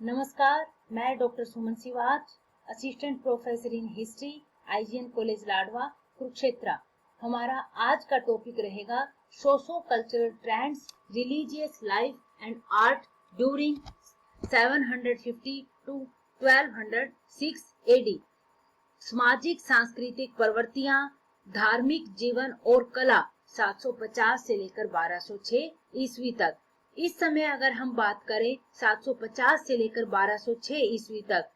नमस्कार, मैं doctor Suman Siwach, assistant professor in history, IGN college Ladwa, Kurukshetra. हमारा आज का टॉपिक रहेगा socio cultural trends, religious life and art during 750 to 1206 AD. सामाजिक सांस्कृतिक प्रवृत्तियां, धार्मिक जीवन और कला 750 से लेकर 1206 ईस्वी तक। इस समय अगर हम बात करें 750 से लेकर 1206 ईस्वी तक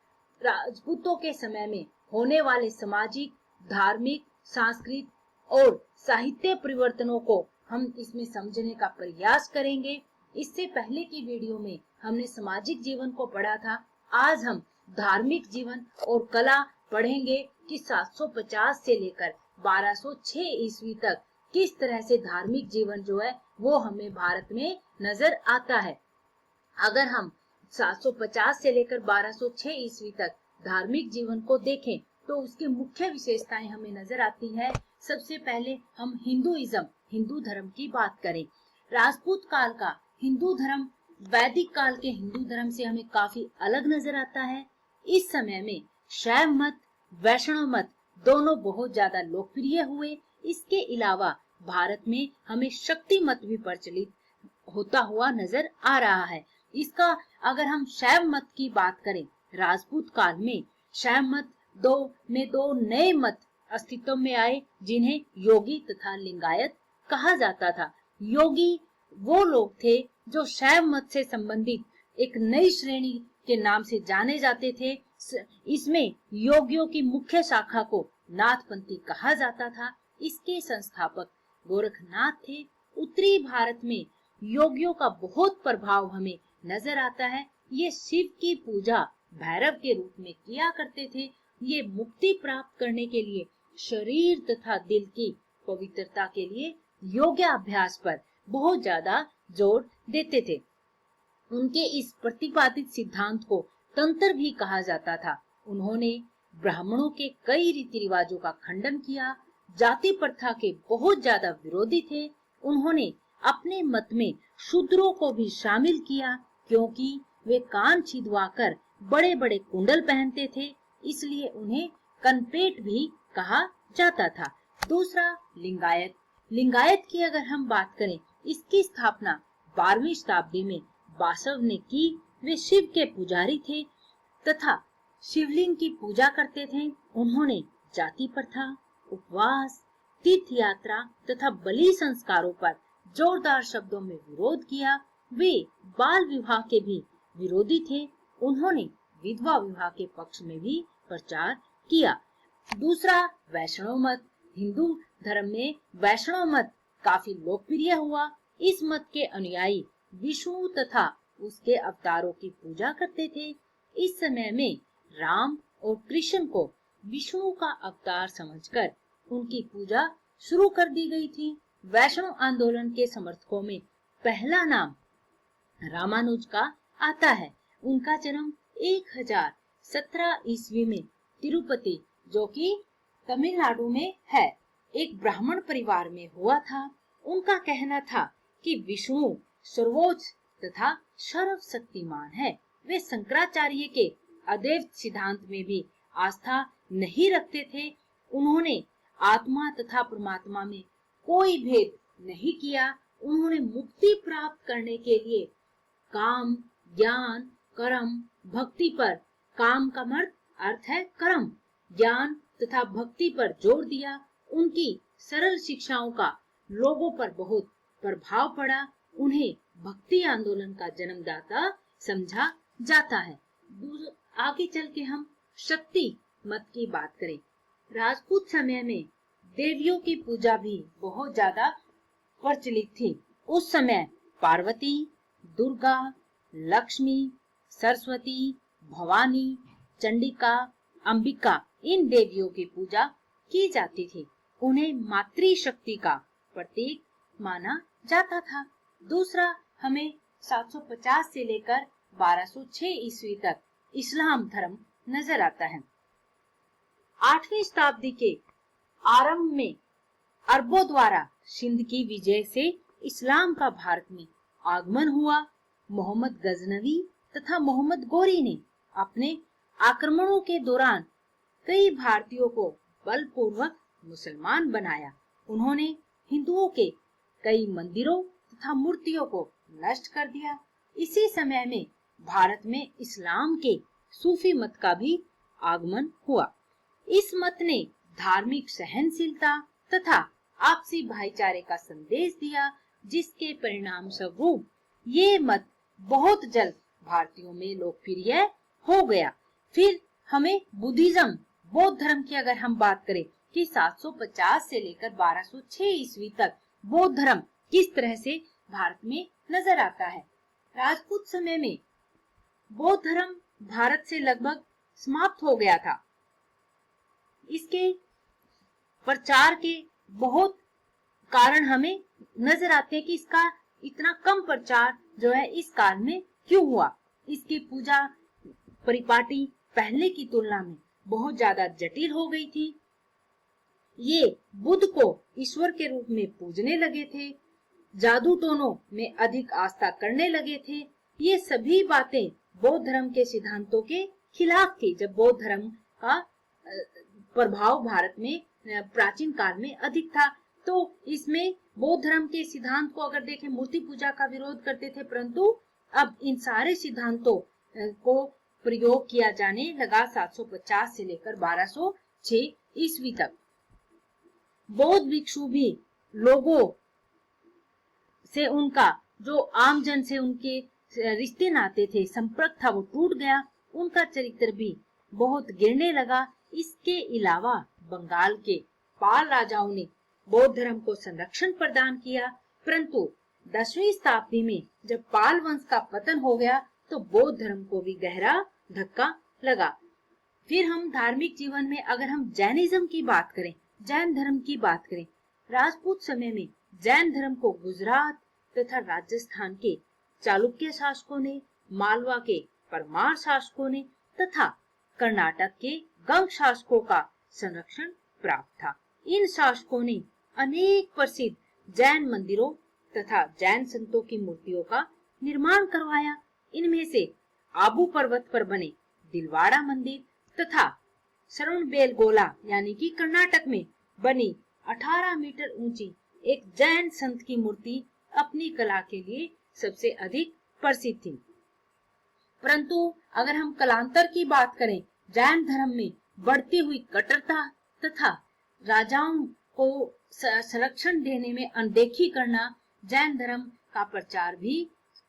राजपूतों के समय में होने वाले सामाजिक, धार्मिक, सांस्कृतिक और साहित्य परिवर्तनों को हम इसमें समझने का प्रयास करेंगे। इससे पहले की वीडियो में हमने सामाजिक जीवन को पढ़ा था। आज हम धार्मिक जीवन और कला पढ़ेंगे कि 750 से लेकर 1206 ईस्वी तक किस तरह से धार्मिक जीवन जो है वो हमें भारत में नजर आता है। अगर हम 750 से लेकर 1206 ईस्वी तक धार्मिक जीवन को देखें तो उसकी मुख्य विशेषताएं हमें नजर आती है। सबसे पहले हम हिंदू धर्म की बात करें। राजपूत काल का हिंदू धर्म वैदिक काल के हिंदू धर्म से हमें काफी अलग नजर आता है। इस समय में शैव मत, वैष्णव मत दोनों बहुत ज्यादा लोकप्रिय हुए। इसके अलावा भारत में हमें शक्ति मत भी प्रचलित होता हुआ नजर आ रहा है। इसका अगर हम शैव मत की बात करें, राजपूत काल में शैव मत दो नए मत अस्तित्व में आए जिन्हें योगी तथा लिंगायत कहा जाता था। योगी वो लोग थे जो शैव मत से संबंधित एक नई श्रेणी के नाम से जाने जाते थे। इसमें योगियों की मुख्य शाखा को नाथपंथी कहा जाता था। इसके संस्थापक गोरखनाथ थे। उत्तरी भारत में योगियों का बहुत प्रभाव हमें नजर आता है। ये शिव की पूजा भैरव के रूप में किया करते थे। ये मुक्ति प्राप्त करने के लिए शरीर तथा दिल की पवित्रता के लिए योगाभ्यास पर बहुत ज्यादा जोर देते थे। उनके इस प्रतिपादित सिद्धांत को तंत्र भी कहा जाता था। उन्होंने ब्राह्मणों के कई रीति रिवाजों का खंडन किया, जाति प्रथा के बहुत ज्यादा विरोधी थे। उन्होंने अपने मत में शूद्रों को भी शामिल किया क्योंकि वे कान छिदवाकर बड़े बड़े कुंडल पहनते थे, इसलिए उन्हें कनपेट भी कहा जाता था। दूसरा लिंगायत की अगर हम बात करें, इसकी स्थापना 12वीं शताब्दी में बासव ने की। वे शिव के पुजारी थे तथा शिवलिंग की पूजा करते थे। उन्होंने जाति प्रथा, उपवास, तीर्थ यात्रा तथा बलि संस्कारों पर जोरदार शब्दों में विरोध किया। वे बाल विवाह के भी विरोधी थे। उन्होंने विधवा विवाह के पक्ष में भी प्रचार किया। दूसरा वैष्णव मत। हिंदू धर्म में वैष्णव मत काफी लोकप्रिय हुआ। इस मत के अनुयायी विष्णु तथा उसके अवतारों की पूजा करते थे। इस समय में राम और कृष्ण को विष्णु का अवतार समझकर उनकी पूजा शुरू कर दी गई थी। वैष्णव आंदोलन के समर्थकों में पहला नाम रामानुज का आता है। उनका जन्म 1017 ईस्वी में तिरुपति, जो कि तमिलनाडु में है, एक ब्राह्मण परिवार में हुआ था। उनका कहना था कि विष्णु सर्वोच्च तथा सर्वशक्तिमान है। वे शंकराचार्य के अद्वैत सिद्धांत में भी आस्था नहीं रखते थे। उन्होंने आत्मा तथा परमात्मा में कोई भेद नहीं किया। उन्होंने मुक्ति प्राप्त करने के लिए काम, ज्ञान, कर्म, भक्ति पर, काम का अर्थ है कर्म, ज्ञान तथा भक्ति पर जोर दिया। उनकी सरल शिक्षाओं का लोगों पर बहुत प्रभाव पड़ा। उन्हें भक्ति आंदोलन का जन्मदाता समझा जाता है। आगे चल के हम शक्ति मत की बात करें। राजपूत समय में देवियों की पूजा भी बहुत ज्यादा प्रचलित थी। उस समय पार्वती, दुर्गा, लक्ष्मी, सरस्वती, भवानी, चंडिका, अंबिका, इन देवियों की पूजा की जाती थी। उन्हें मातृशक्ति का प्रतीक माना जाता था। दूसरा, हमें 750 से लेकर 1206 ईस्वी तक इस्लाम धर्म नजर आता है। 8वीं शताब्दी के आरंभ में अरबों द्वारा सिंध की विजय से इस्लाम का भारत में आगमन हुआ। मोहम्मद गजनवी तथा मोहम्मद गोरी ने अपने आक्रमणों के दौरान कई भारतीयों को बलपूर्वक मुसलमान बनाया। उन्होंने हिंदुओं के कई मंदिरों तथा मूर्तियों को नष्ट कर दिया। इसी समय में भारत में इस्लाम के सूफी मत का भी आगमन हुआ। इस मत ने धार्मिक सहनशीलता तथा आपसी भाईचारे का संदेश दिया, जिसके परिणाम स्वरूप ये मत बहुत जल्द भारतीयों में लोकप्रिय हो गया। फिर हमें बुद्धिज्म, बौद्ध धर्म की अगर हम बात करें कि 750 से लेकर 1206 ईस्वी तक बौद्ध धर्म किस तरह से भारत में नजर आता है। राजपूत समय में बौद्ध धर्म भारत से लगभग समाप्त हो गया था। इसके प्रचार के बहुत कारण हमें नजर आते हैं कि इसका इतना कम प्रचार जो है इस काल में क्यों हुआ। इसकी पूजा परिपाटी पहले की तुलना में बहुत ज्यादा जटिल हो गई थी। ये बुद्ध को ईश्वर के रूप में पूजने लगे थे, जादू टोनों में अधिक आस्था करने लगे थे। ये सभी बातें बौद्ध धर्म के सिद्धांतों के खिलाफ थी। जब बौद्ध धर्म का प्रभाव भारत में प्राचीन काल में अधिक था, तो इसमें बौद्ध धर्म के सिद्धांत को अगर देखें, मूर्ति पूजा का विरोध करते थे, परंतु अब इन सारे सिद्धांतों को प्रयोग किया जाने लगा 750 से लेकर 1206 ईस्वी तक। बौद्ध भिक्षु भी लोगों से उनका जो आम जन से उनके रिश्ते नाते थे, संपर्क था, वो टूट गया। उनका चरित्र भी बहुत गिरने लगा। इसके अलावा बंगाल के पाल राजाओं ने बौद्ध धर्म को संरक्षण प्रदान किया, परंतु 10वीं शताब्दी में जब पाल वंश का पतन हो गया तो बौद्ध धर्म को भी गहरा धक्का लगा। फिर हम धार्मिक जीवन में अगर हम जैनिज्म की बात करें, जैन धर्म की बात करें, राजपूत समय में जैन धर्म को गुजरात तथा राजस्थान के चालुक्य शासकों ने, मालवा के परमार शासकों ने तथा कर्नाटक के गंग शासकों का संरक्षण प्राप्त था। इन शासकों ने अनेक प्रसिद्ध जैन मंदिरों तथा जैन संतों की मूर्तियों का निर्माण करवाया। इनमें से आबू पर्वत पर बने दिलवाड़ा मंदिर तथा श्रवणबेलगोला यानी कि कर्नाटक में बनी 18 मीटर ऊंची एक जैन संत की मूर्ति अपनी कला के लिए सबसे अधिक प्रसिद्ध थी। परंतु अगर हम कालांतर की बात करें, जैन धर्म में बढ़ती हुई कट्टरता तथा राजाओं को संरक्षण देने में अनदेखी करना, जैन धर्म का प्रचार भी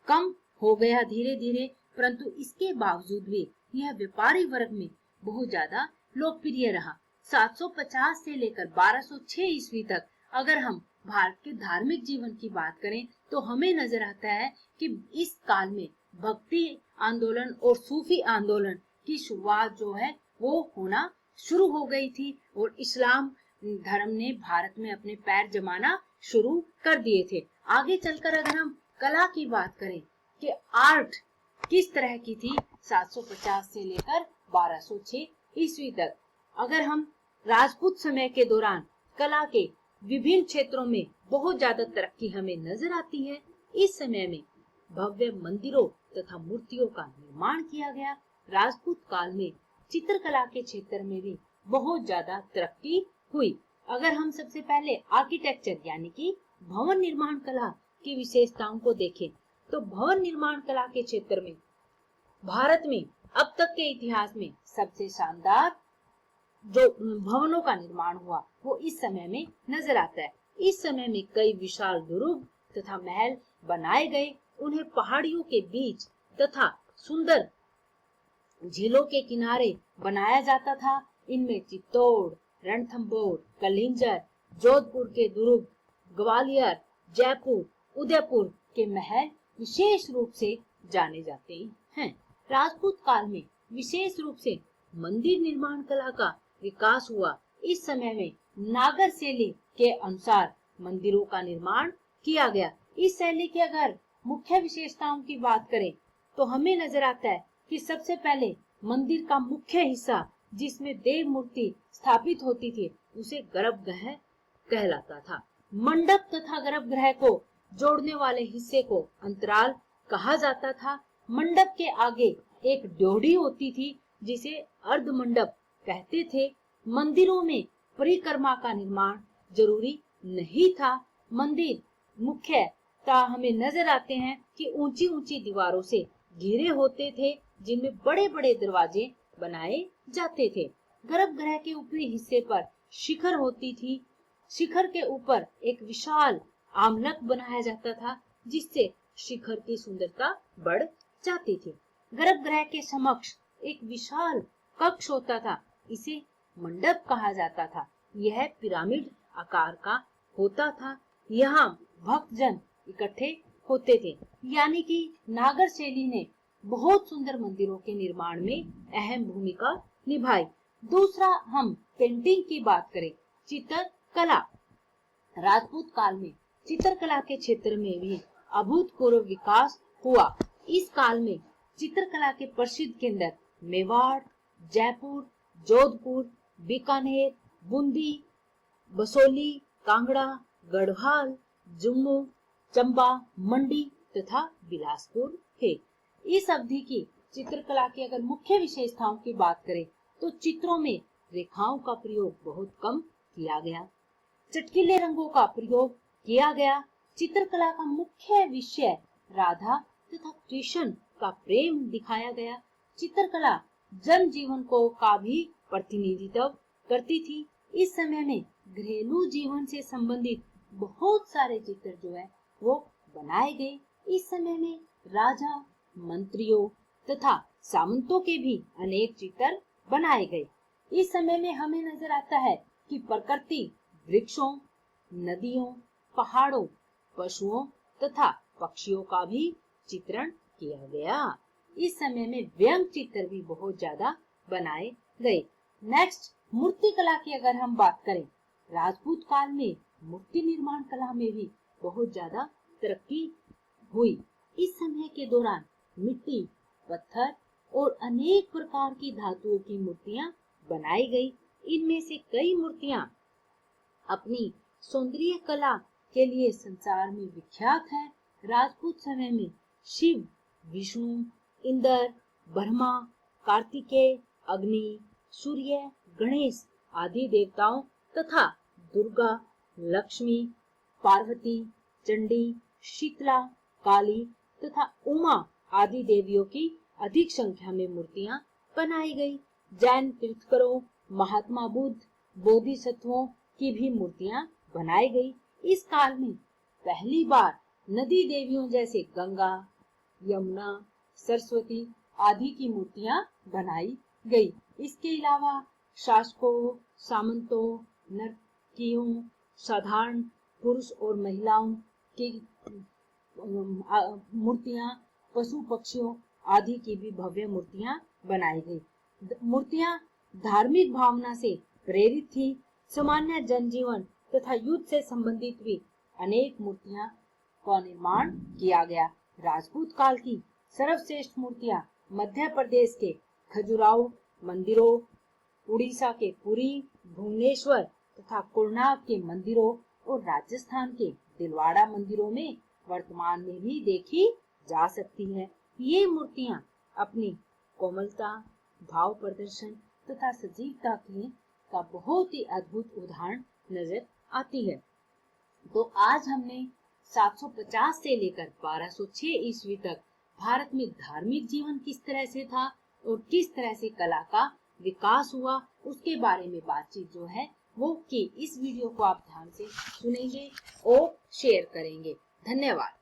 कम हो गया धीरे धीरे। परंतु इसके बावजूद भी यह व्यापारी वर्ग में बहुत ज्यादा लोकप्रिय रहा। 750 से लेकर 1206 ईस्वी तक अगर हम भारत के धार्मिक जीवन की बात करें तो हमें नजर आता है कि इस काल में भक्ति आंदोलन और सूफी आंदोलन की शुरुआत जो है वो होना शुरू हो गई थी और इस्लाम धर्म ने भारत में अपने पैर जमाना शुरू कर दिए थे। आगे चलकर अगर हम कला की बात करें कि आर्ट किस तरह की थी 750 से लेकर 1206 ईस्वी तक, अगर हम राजपूत समय के दौरान कला के विभिन्न क्षेत्रों में बहुत ज्यादा तरक्की हमें नजर आती है। इस समय में भव्य मंदिरों तथा मूर्तियों का निर्माण किया गया। राजपूत काल में चित्रकला के क्षेत्र में भी बहुत ज्यादा तरक्की हुई। अगर हम सबसे पहले आर्किटेक्चर यानी कि भवन निर्माण कला की विशेषताओं को देखें तो भवन निर्माण कला के क्षेत्र में भारत में अब तक के इतिहास में सबसे शानदार जो भवनों का निर्माण हुआ वो इस समय में नजर आता है। इस समय में कई विशाल दुर्ग तथा महल बनाए गए। उन्हें पहाड़ियों के बीच तथा सुंदर झीलों के किनारे बनाया जाता था। इनमें चित्तौड़, रणथंभौर, कलिंजर, जोधपुर के दुर्ग, ग्वालियर, जयपुर, उदयपुर के महल विशेष रूप से जाने जाते हैं। राजपूत काल में विशेष रूप से मंदिर निर्माण कला का विकास हुआ। इस समय में नागर शैली के अनुसार मंदिरों का निर्माण किया गया। इस शैली की अगर मुख्य विशेषताओं की बात करें तो हमें नजर आता है कि सबसे पहले मंदिर का मुख्य हिस्सा जिसमें देव मूर्ति स्थापित होती थी उसे गर्भगृह कहलाता था। मंडप तथा गर्भगृह को जोड़ने वाले हिस्से को अंतराल कहा जाता था। मंडप के आगे एक ड्योढ़ी होती थी जिसे अर्ध मंडप कहते थे। मंदिरों में परिक्रमा का निर्माण जरूरी नहीं था। मंदिर मुख्यतः हमें नजर आते हैं कि ऊंची ऊंची दीवारों से घिरे होते थे जिनमें बड़े बड़े दरवाजे बनाए जाते थे। गर्भगृह के ऊपरी हिस्से पर शिखर होती थी। शिखर के ऊपर एक विशाल आमलक बनाया जाता था जिससे शिखर की सुंदरता बढ़ जाती थी। गर्भगृह के समक्ष एक विशाल कक्ष होता था, इसे मंडप कहा जाता था। यह पिरामिड आकार का होता था। यहाँ भक्तजन इकट्ठे होते थे। यानी कि नागर शैली ने बहुत सुंदर मंदिरों के निर्माण में अहम भूमिका निभाई। दूसरा, हम पेंटिंग की बात करें, चित्रकला। राजपूत काल में चित्रकला के क्षेत्र में भी अभूतपूर्व विकास हुआ। इस काल में चित्रकला के प्रसिद्ध केंद्र मेवाड़, जयपुर, जोधपुर, बीकानेर, बूंदी, बसोली, कांगड़ा, गढ़वाल, जम्मू, चंबा, मंडी तथा बिलासपुर थे। इस अवधि की चित्रकला की अगर मुख्य विशेषताओं की बात करें तो चित्रों में रेखाओं का प्रयोग बहुत कम किया गया, चटकीले रंगों का प्रयोग किया गया। चित्रकला का मुख्य विषय राधा तथा कृष्ण का प्रेम दिखाया गया। चित्रकला जन जीवन को का भी प्रतिनिधित्व करती थी। इस समय में घरेलू जीवन से संबंधित बहुत सारे चित्र जो है वो बनाए गए। इस समय में राजा, मंत्रियों तथा सामंतों के भी अनेक चित्र बनाए गए। इस समय में हमें नजर आता है कि प्रकृति, वृक्षों, नदियों, पहाड़ों, पशुओं तथा पक्षियों का भी चित्रण किया गया। इस समय में व्यंग चित्र भी बहुत ज्यादा बनाए गए। नेक्स्ट, मूर्ति कला की अगर हम बात करें, राजपूत काल में मूर्ति निर्माण कला में भी बहुत ज्यादा तरक्की हुई। इस समय के दौरान मिट्टी, पत्थर और अनेक प्रकार की धातुओं की मूर्तियां बनाई गई। इनमें से कई मूर्तियां अपनी सौंदर्य कला के लिए संसार में विख्यात है। राजपूत समय में शिव, विष्णु, इंद्र, ब्रह्मा, कार्तिकेय, अग्नि, सूर्य, गणेश आदि देवताओं तथा दुर्गा, लक्ष्मी, पार्वती, चंडी, शीतला, काली तथा उमा आदि देवियों की अधिक संख्या में मूर्तियां बनाई गई। जैन तीर्थंकरों, महात्मा बुद्ध, बोधिसत्वों की भी मूर्तियां बनाई गई। इस काल में पहली बार नदी देवियों जैसे गंगा, यमुना, सरस्वती आदि की मूर्तियां बनाई गई। इसके अलावा शासकों, सामंतों, नर्तकियों, साधारण पुरुष और महिलाओं की मूर्तियां, पशु पक्षियों आदि की भी भव्य मूर्तियां बनाई गई। मूर्तियां धार्मिक भावना से प्रेरित थी। सामान्य जनजीवन तथा युद्ध से संबंधित भी अनेक मूर्तियां का निर्माण किया गया। राजपूत काल की सर्वश्रेष्ठ मूर्तियां मध्य प्रदेश के खजुराहो मंदिरों, उड़ीसा के पुरी, भुवनेश्वर तथा कोणार्क के मंदिरों और राजस्थान के दिलवाड़ा मंदिरों में वर्तमान में भी देखी जा सकती है। ये मूर्तियां अपनी कोमलता, भाव प्रदर्शन तथा सजीवता का बहुत ही अद्भुत उदाहरण नजर आती है। तो आज हमने 750 से लेकर 1206 ईस्वी तक भारत में धार्मिक जीवन किस तरह से था और किस तरह से कला का विकास हुआ उसके बारे में बातचीत जो है वो की। इस वीडियो को आप ध्यान से सुनेंगे और शेयर करेंगे। धन्यवाद।